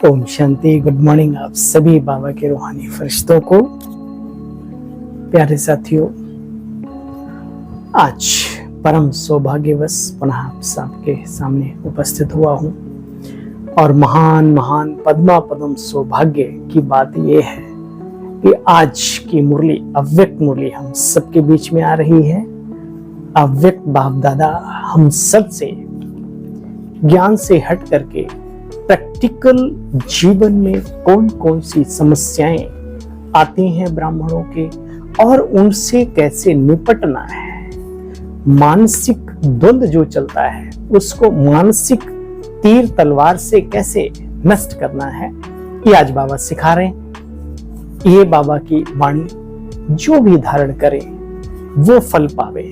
Om Shanti. Good morning आप सभी बाबा के रूहानी फरिश्तों को। प्यारे साथियों, आज परम सौभाग्यवश पुनः आप सबके सामने उपस्थित हुआ हूँ और महान पद्मा पदम सौभाग्य की बात यह है कि आज की मुरली, अव्यक्त मुरली हम सबके बीच में आ रही है। अव्यक्त बाप दादा हम सब से ज्ञान से हट करके प्रैक्टिकल जीवन में कौन कौन सी समस्याएं आती हैं ब्राह्मणों के और उनसे कैसे निपटना है, मानसिक द्वंद्व जो चलता है उसको मानसिक तीर तलवार से कैसे नष्ट करना है, ये आज बाबा सिखा रहे हैं। ये बाबा की वाणी जो भी धारण करे वो फल पावे,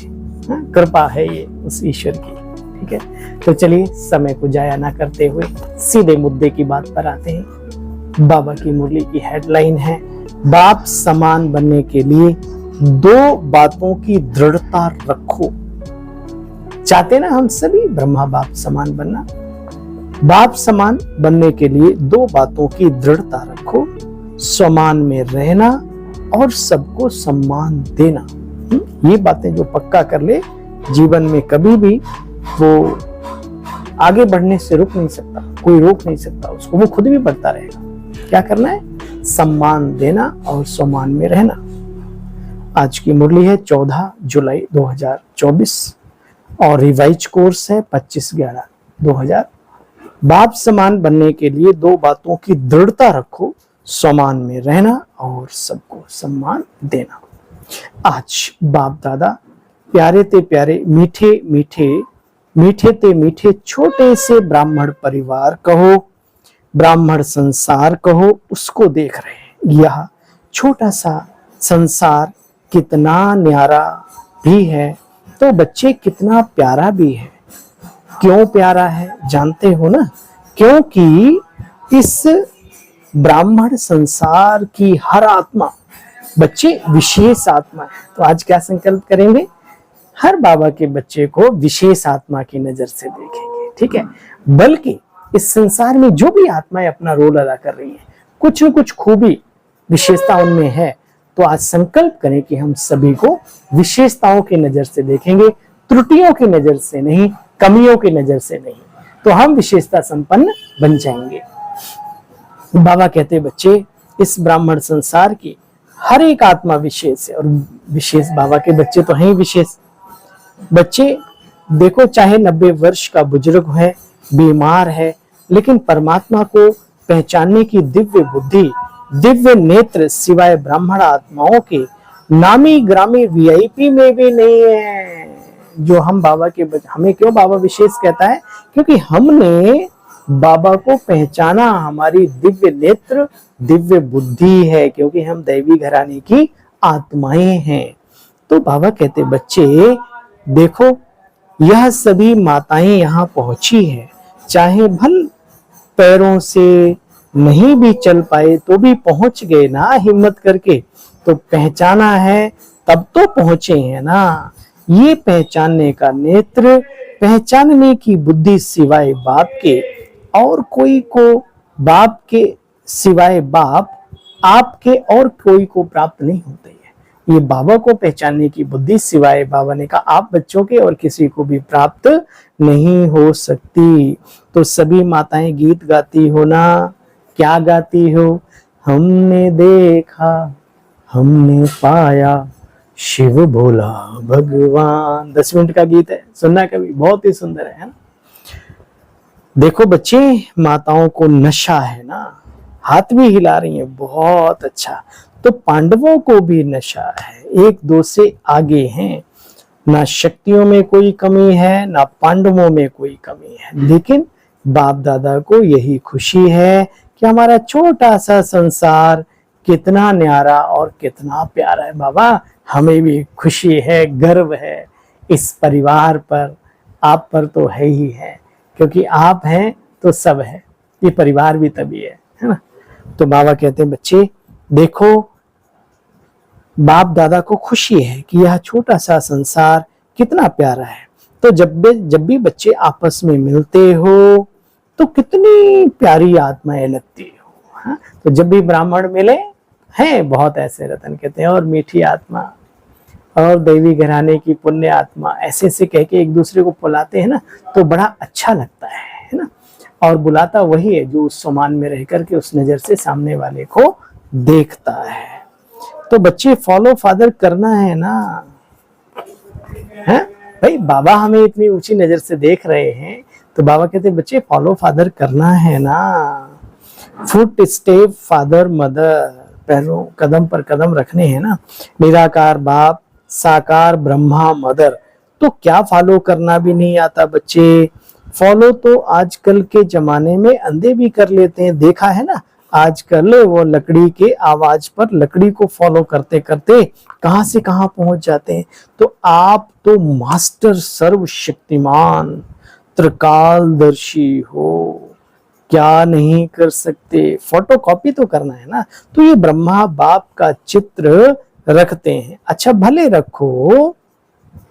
कृपा है ये उस ईश्वर की। ठीक है, तो चलिए समय को जाया ना करते हुए सीधे मुद्दे की बात पर आते हैं। बाबा की मुरली की हेडलाइन है, बाप समान बनने के लिए दो बातों की दृढ़ता रखो। चाहते ना हम सभी ब्रह्मा बाप समान बनना। बाप समान बनने के लिए दो बातों की दृढ़ता रखो, समान में रहना और सबको सम्मान देना। ये बातें जो पक्का कर ले, जीवन में कभी भी वो आगे बढ़ने से रुक नहीं सकता, कोई रोक नहीं सकता उसको, वो खुद भी बढ़ता रहेगा। क्या करना है? सम्मान देना और सम्मान में रहना। आज की मुरली है 14 जुलाई 2024 और रिवाइज कोर्स है 25/11/2000। बाप समान बनने के लिए दो बातों की दृढ़ता रखो, सम्मान में रहना और सबको सम्मान देना। आज बाप दादा प्यारे ते प्यारे, मीठे ते मीठे छोटे से ब्राह्मण परिवार कहो, ब्राह्मण संसार कहो, उसको देख रहे हैं। यह छोटा सा संसार कितना न्यारा भी है तो बच्चे कितना प्यारा भी है। क्यों प्यारा है जानते हो ना? क्योंकि इस ब्राह्मण संसार की हर आत्मा, बच्चे विशेष आत्मा है। तो आज क्या संकल्प करेंगे? हर बाबा के बच्चे को विशेष आत्मा की नजर से देखेंगे। ठीक है, बल्कि इस संसार में जो भी आत्माएं अपना रोल अदा कर रही हैं, कुछ न कुछ खूबी विशेषता उनमें है। तो आज संकल्प करें कि हम सभी को विशेषताओं की नजर से देखेंगे, त्रुटियों की नजर से नहीं, कमियों की नजर से नहीं, तो हम विशेषता संपन्न बन जाएंगे। बाबा कहते बच्चे, इस ब्राह्मण संसार की हर एक आत्मा विशेष है और विशेष बाबा के बच्चे तो हैं ही विशेष। बच्चे देखो, चाहे 90 वर्ष का बुजुर्ग है, बीमार है, लेकिन परमात्मा को पहचानने की दिव्य बुद्धि, दिव्य नेत्र सिवाय ब्राह्मण आत्माओं के नामी ग्रामी वीआईपी में भी नहीं है। जो हम बाबा के हमें क्यों बाबा विशेष कहता है? क्योंकि हमने बाबा को पहचाना, हमारी दिव्य नेत्र दिव्य बुद्धि है, क्योंकि हम दैवी घराने की आत्माएं हैं। तो बाबा कहते बच्चे देखो, यह सभी माताएं यहाँ पहुंची है, चाहे भल पैरों से नहीं भी चल पाए तो भी पहुंच गए ना हिम्मत करके। तो पहचाना है तब तो पहुंचे हैं ना। ये पहचानने का नेत्र, पहचानने की बुद्धि सिवाय बाप के और कोई को, बाप के सिवाय बाप आपके और कोई को प्राप्त नहीं होते है। ये बाबा को पहचानने की बुद्धि सिवाय, बाबा ने कहा, आप बच्चों के और किसी को भी प्राप्त नहीं हो सकती। तो सभी माताएं गीत गाती हो ना, क्या गाती हो? हमने देखा, हमने पाया, शिव भोला भगवान। 10 मिनट का गीत है, सुनना कभी, बहुत ही सुंदर है ना? देखो बच्चे, माताओं को नशा है ना, हाथ भी हिला रही है, बहुत अच्छा। तो पांडवों को भी नशा है, 1-2 से आगे हैं। ना शक्तियों में कोई कमी है, ना पांडवों में कोई कमी है, लेकिन बाप दादा को यही खुशी है कि हमारा छोटा सा संसार कितना न्यारा और कितना प्यारा है। बाबा, हमें भी खुशी है, गर्व है इस परिवार पर, आप पर तो है ही है, क्योंकि आप हैं तो सब है, ये परिवार भी तभी है ना? तो बाबा कहते हैं बच्चे देखो, बाप दादा को खुशी है कि यह छोटा सा संसार कितना प्यारा है। तो जब भी बच्चे आपस में मिलते हो तो कितनी प्यारी आत्माएं लगती हो। हाँ? तो जब भी ब्राह्मण मिले हैं, बहुत ऐसे रतन कहते हैं, और मीठी आत्मा और देवी घराने की पुण्य आत्मा, ऐसे ऐसे कह के एक दूसरे को बुलाते हैं ना, तो बड़ा अच्छा लगता है ना। और बुलाता वही है जो उस सम्मान में रह करके उस नजर से सामने वाले को देखता है। तो बच्चे फॉलो फादर करना है ना, है भाई। बाबा हमें इतनी ऊंची नजर से देख रहे हैं, तो बाबा कहते बच्चे फॉलो फादर करना है ना। फुट स्टेप फादर मदर, पैरों कदम पर कदम रखने हैं ना। निराकार बाप, साकार ब्रह्मा मदर, तो क्या फॉलो करना भी नहीं आता बच्चे। फॉलो तो आजकल के जमाने में अंधे भी कर लेते हैं, देखा है ना। आजकल वो लकड़ी के आवाज पर लकड़ी को फॉलो करते करते कहां से कहां पहुंच जाते हैं। तो आप तो मास्टर सर्वशक्तिमान त्रिकालदर्शी हो, क्या नहीं कर सकते। फोटो कॉपी तो करना है ना। तो ये ब्रह्मा बाप का चित्र रखते हैं, अच्छा भले रखो।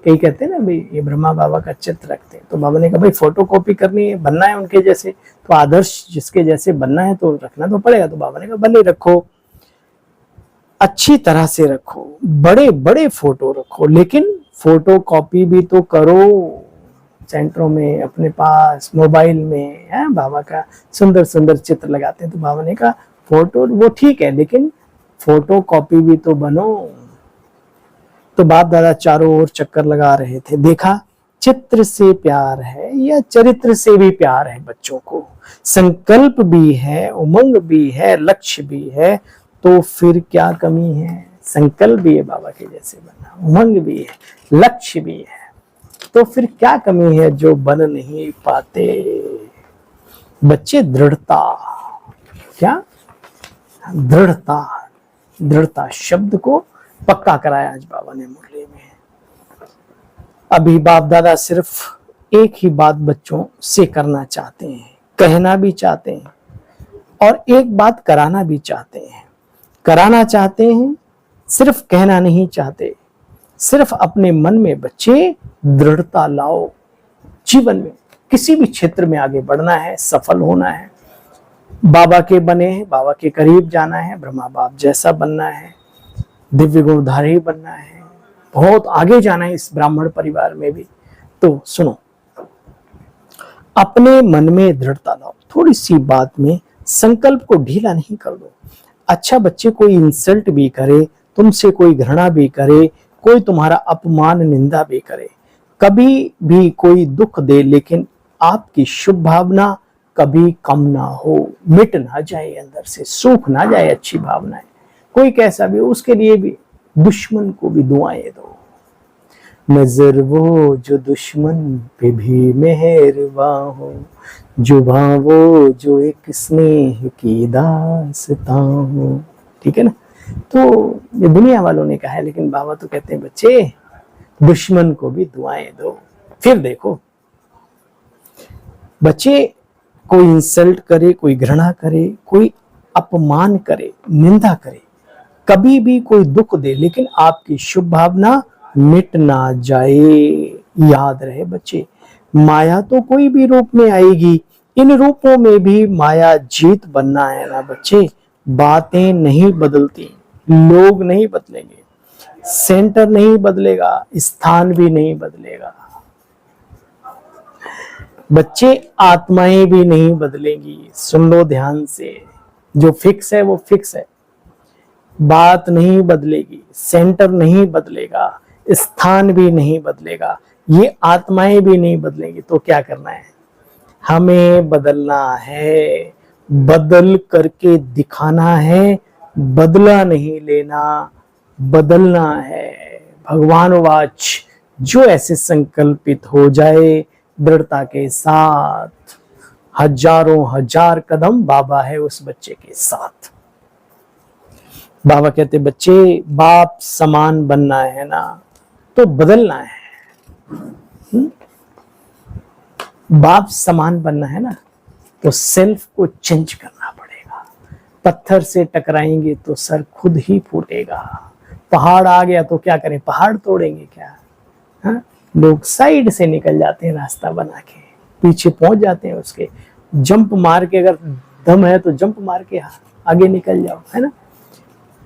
कई कहते हैं ना भाई ये ब्रह्मा बाबा का चित्र रखते हैं, तो बाबा ने कहा भाई फोटो कॉपी करनी है, बनना है उनके जैसे, तो आदर्श जिसके जैसे बनना है तो रखना तो पड़ेगा। तो बाबा ने कहा भले रखो, अच्छी तरह से रखो, बड़े बड़े फोटो रखो, लेकिन फोटो कॉपी भी तो करो। सेंटरों में अपने पास मोबाइल में है बाबा का सुंदर सुंदर चित्र लगाते हैं। तो बाबा ने कहा फोटो वो ठीक है, लेकिन फोटो कॉपी भी तो बनो। तो बाप दादा चारों ओर चक्कर लगा रहे थे, देखा चित्र से प्यार है या चरित्र से भी प्यार है बच्चों को। संकल्प भी है, उमंग भी है, लक्ष्य भी है, तो फिर क्या कमी है। संकल्प भी है बाबा के जैसे बनना, उमंग भी है, लक्ष्य भी है, तो फिर क्या कमी है जो बन नहीं पाते। बच्चे दृढ़ता, क्या दृढ़ता, दृढ़ता शब्द को पक्का कराया आज बाबा ने मुरली में। अभी बाप दादा सिर्फ एक ही बात बच्चों से करना चाहते हैं, कहना भी चाहते हैं, और एक बात कराना भी चाहते हैं। कराना चाहते हैं, सिर्फ कहना नहीं चाहते। सिर्फ अपने मन में बच्चे दृढ़ता लाओ। जीवन में किसी भी क्षेत्र में आगे बढ़ना है, सफल होना है, बाबा के बने हैं, बाबा के करीब जाना है, ब्रह्मा बाप जैसा बनना है, दिव्य गुणधारी बनना है, बहुत आगे जाना है इस ब्राह्मण परिवार में भी। तो सुनो, अपने मन में दृढ़ता लाओ। थोड़ी सी बात में संकल्प को ढीला नहीं कर दो। अच्छा बच्चे कोई इंसल्ट भी करे, तुमसे कोई घृणा भी करे, कोई तुम्हारा अपमान निंदा भी करे, कभी भी कोई दुख दे, लेकिन आपकी शुभ भावना कभी कम ना हो, मिट ना जाए अंदर से, सूख ना जाए अच्छी भावनाएं। कोई कैसा भी, उसके लिए भी दुश्मन को भी दुआएं दो। नजर वो जो दुश्मन पे भी मेहरबान हो, जुबां वो जो एक स्नेह की दास्तां हो। ठीक है ना। तो ये दुनिया वालों ने कहा है, लेकिन बाबा तो कहते हैं बच्चे दुश्मन को भी दुआएं दो। फिर देखो बच्चे, कोई इंसल्ट करे, कोई घृणा करे, कोई अपमान करे, निंदा करे, कभी भी कोई दुख दे, लेकिन आपकी शुभ भावना मिट ना जाए। याद रहे बच्चे, माया तो कोई भी रूप में आएगी, इन रूपों में भी माया जीत बनना है ना बच्चे। बातें नहीं बदलती, लोग नहीं बदलेंगे, सेंटर नहीं बदलेगा, स्थान भी नहीं बदलेगा बच्चे, आत्माएं भी नहीं बदलेंगी। सुन लो ध्यान से, जो फिक्स है वो फिक्स है। बात नहीं बदलेगी, सेंटर नहीं बदलेगा, स्थान भी नहीं बदलेगा, ये आत्माएं भी नहीं बदलेंगी। तो क्या करना है, हमें बदलना है, बदल करके दिखाना है, बदला नहीं लेना, बदलना है। भगवान वाच, जो ऐसे संकल्पित हो जाए दृढ़ता के साथ, हजारों हजार कदम बाबा है उस बच्चे के साथ। बाबा कहते बच्चे बाप समान बनना है ना, तो बदलना है। बाप समान बनना है ना, तो सेल्फ को चेंज करना पड़ेगा। पत्थर से टकराएंगे तो सर खुद ही फूटेगा। पहाड़ आ गया तो क्या करें, पहाड़ तोड़ेंगे क्या। हा? लोग साइड से निकल जाते हैं रास्ता बना के, पीछे पहुंच जाते हैं उसके। जंप मार के, अगर दम है तो जंप मार के आगे निकल जाओ, है ना।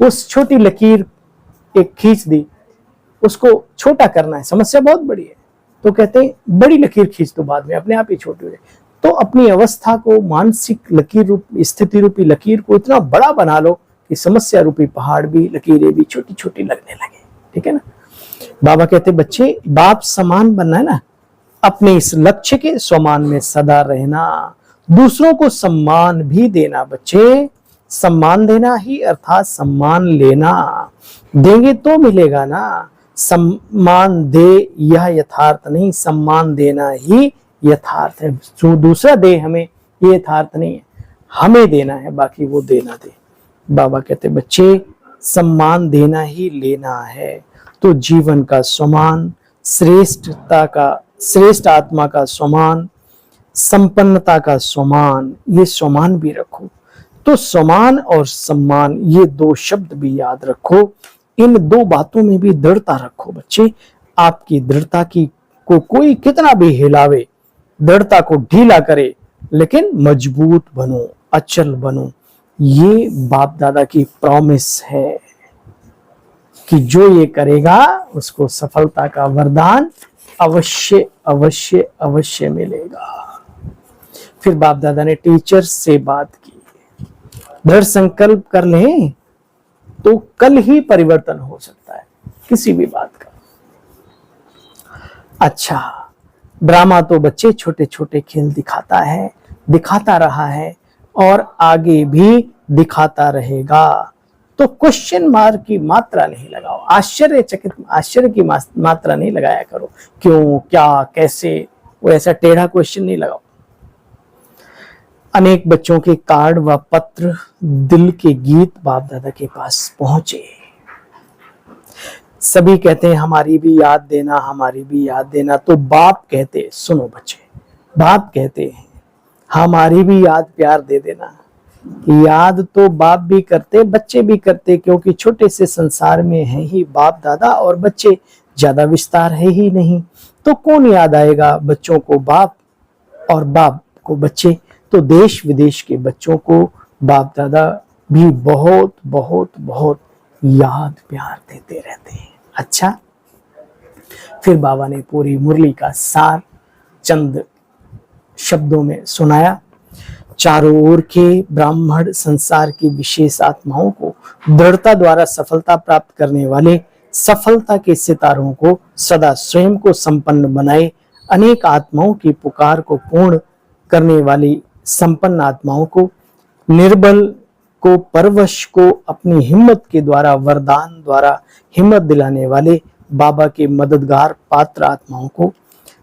उस छोटी लकीर एक खींच दी, उसको छोटा करना है, समस्या बहुत बड़ी है, तो कहते हैं बड़ी लकीर खींच दो, बाद में अपने आप ही छोटी हो जाए। तो अपनी अवस्था को, मानसिक लकीर रूप, स्थिति रूपी लकीर को इतना बड़ा बना लो कि समस्या रूपी पहाड़ भी, लकीरें भी छोटी छोटी लगने लगे, ठीक है ना। बाबा कहते बच्चे बाप समान बनना है ना, अपने इस लक्ष्य के समान में सदा रहना, दूसरों को सम्मान भी देना। बच्चे सम्मान देना ही अर्थात सम्मान लेना, देंगे तो मिलेगा ना। सम्मान दे यह यथार्थ नहीं, सम्मान देना ही यथार्थ है। जो दूसरा दे हमें, ये यथार्थ नहीं है, हमें देना है, बाकी वो देना दे। बाबा कहते बच्चे सम्मान देना ही लेना है, तो जीवन का सम्मान, श्रेष्ठता का, श्रेष्ठ आत्मा का सम्मान, संपन्नता का सम्मान, ये सम्मान भी रखो। तो सम्मान और सम्मान, ये दो शब्द भी याद रखो। इन दो बातों में भी दृढ़ता रखो बच्चे। आपकी दृढ़ता की को कोई कितना भी हिलावे, दृढ़ता को ढीला करे, लेकिन मजबूत बनो, अचल बनो। ये बाप दादा की प्रॉमिस है कि जो ये करेगा उसको सफलता का वरदान अवश्य अवश्य अवश्य मिलेगा। फिर बाप दादा ने टीचर्स से बात की, दृढ़ संकल्प कर लें तो कल ही परिवर्तन हो सकता है किसी भी बात का। अच्छा, ड्रामा तो बच्चे छोटे छोटे खेल दिखाता है, दिखाता रहा है और आगे भी दिखाता रहेगा। तो क्वेश्चन मार्क की मात्रा नहीं लगाओ, आश्चर्य की मात्रा नहीं लगाया करो, क्यों, क्या, कैसे, वो ऐसा टेढ़ा क्वेश्चन नहीं लगाओ। अनेक बच्चों के कार्ड व पत्र, दिल के गीत बाप दादा के पास पहुंचे। सभी कहते हैं हमारी भी याद देना, हमारी भी याद देना। तो बाप कहते, सुनो बच्चे, बाप कहते हैं हमारी भी याद प्यार दे देना। याद तो बाप भी करते, बच्चे भी करते, क्योंकि छोटे से संसार में है ही बाप दादा और बच्चे, ज्यादा विस्तार है ही नहीं। तो कौन याद आएगा बच्चों को बाप और बाप को बच्चे। तो देश विदेश के बच्चों को बाप दादा भी बहुत बहुत बहुत याद प्यार देते रहते हैं। अच्छा, फिर बाबा ने पूरी मुरली का सार चंद शब्दों में सुनाया। चारों ओर के ब्राह्मण संसार की विशेष आत्माओं को दृढ़ता द्वारा सफलता प्राप्त करने वाले सफलता के सितारों को सदा स्वयं को संपन्न बनाए, अनेक आत्माओं की पुकार को पूर्ण करने वाली संपन्न आत्माओं को, निर्बल को, परवश को अपनी हिम्मत के द्वारा, वरदान द्वारा हिम्मत दिलाने वाले बाबा के मददगार पात्र आत्माओं को,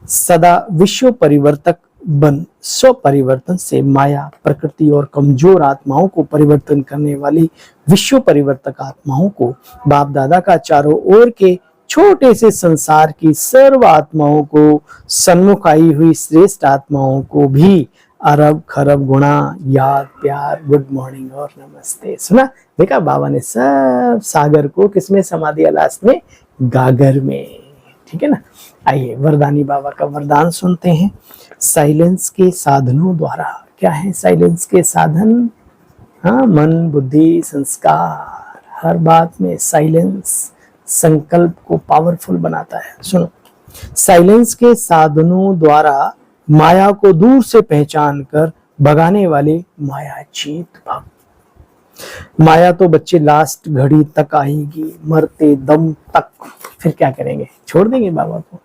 सदा विश्व परिवर्तक बन स्व परिवर्तन से माया, प्रकृति और कमजोर आत्माओं को परिवर्तन करने वाली विश्व परिवर्तक आत्माओं को, बाप दादा का चारों ओर के छोटे से संसार की सर्व आत्माओं को, सन्मुख आई हुई श्रेष्ठ आत्माओं को भी अरब खरब गुणा याद प्यार, गुड मॉर्निंग और नमस्ते। सुना, देखा बाबा ने सब सागर को किसमें समा दिया, लास्ट में गागर में, ठीक है ना। आइए वरदानी बाबा का वरदान सुनते हैं। साइलेंस के साधनों द्वारा, क्या है साइलेंस के साधन? हाँ, मन, बुद्धि, संस्कार, हर बात में साइलेंस संकल्प को पावरफुल बनाता है। सुनो, साइलेंस के साधनों द्वारा माया को दूर से पहचान कर भगाने वाले मायाजीत भक्त। माया तो बच्चे लास्ट घड़ी तक आएगी, मरते दम तक। फिर क्या करेंगे, छोड़ देंगे बाबा को?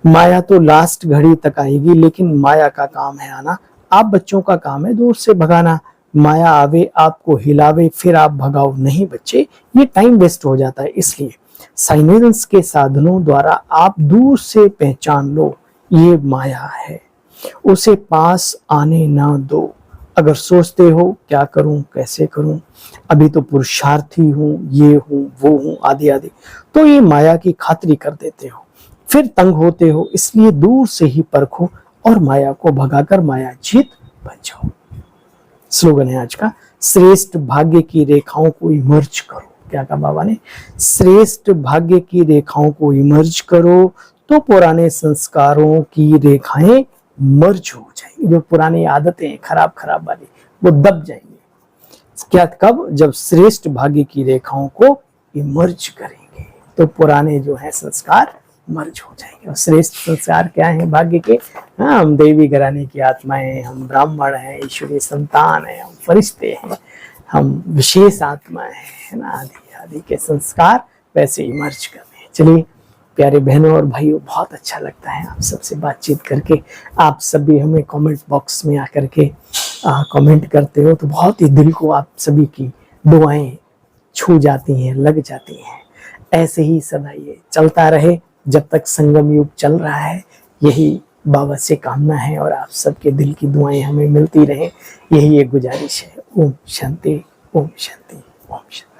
माया तो लास्ट घड़ी तक आएगी, लेकिन माया का काम है आना, आप बच्चों का काम है दूर से भगाना। माया आवे, आपको हिलावे, फिर आप भगाओ नहीं बच्चे, ये टाइम वेस्ट हो जाता है। इसलिए साइलेंस के साधनों द्वारा आप दूर से पहचान लो, ये माया है, उसे पास आने ना दो। अगर सोचते हो क्या करूं, कैसे करूं, अभी तो पुरुषार्थी हूं, ये हूं, वो हूं, आदि आदि, तो ये माया की खातिरी कर देते हो, फिर तंग होते हो। इसलिए दूर से ही परखो और माया को भगाकर माया जीत बन जाओ। स्लोगन है आज का, श्रेष्ठ भाग्य की रेखाओं को इमर्ज करो। क्या कहा बाबा ने? श्रेष्ठ भाग्य की रेखाओं को इमर्ज करो, तो पुराने संस्कारों की रेखाएं मर्ज हो जाएंगी, जो पुरानी आदतें हैं खराब खराब वाली वो दब जाएंगी। क्या कब? जब श्रेष्ठ भाग्य की रेखाओं को ये मर्ज करेंगे तो पुराने जो है संस्कार मर्ज हो जाएंगे। और श्रेष्ठ संस्कार क्या है भाग्य के? हाँ, हम देवी घराने की आत्माएं, हम ब्राह्मण हैं, ईश्वरीय संतान हैं, हम फरिश्ते हैं, हम विशेष आत्माएं हैं, है ना, आदि आदि के संस्कार वैसे ही मर्ज करने हैं। चलिए प्यारे बहनों और भाइयों, बहुत अच्छा लगता है आप सबसे बातचीत करके। आप सभी हमें कमेंट बॉक्स में आकर के कमेंट करते हो तो बहुत ही दिल को आप सभी की दुआएं छू जाती हैं, लग जाती हैं। ऐसे ही सदा ये चलता रहे जब तक संगम युग चल रहा है, यही बाबा से कामना है और आप सबके दिल की दुआएं हमें मिलती रहें, यही एक गुजारिश है। ओम शांति, ओम शांति, ओम शांति।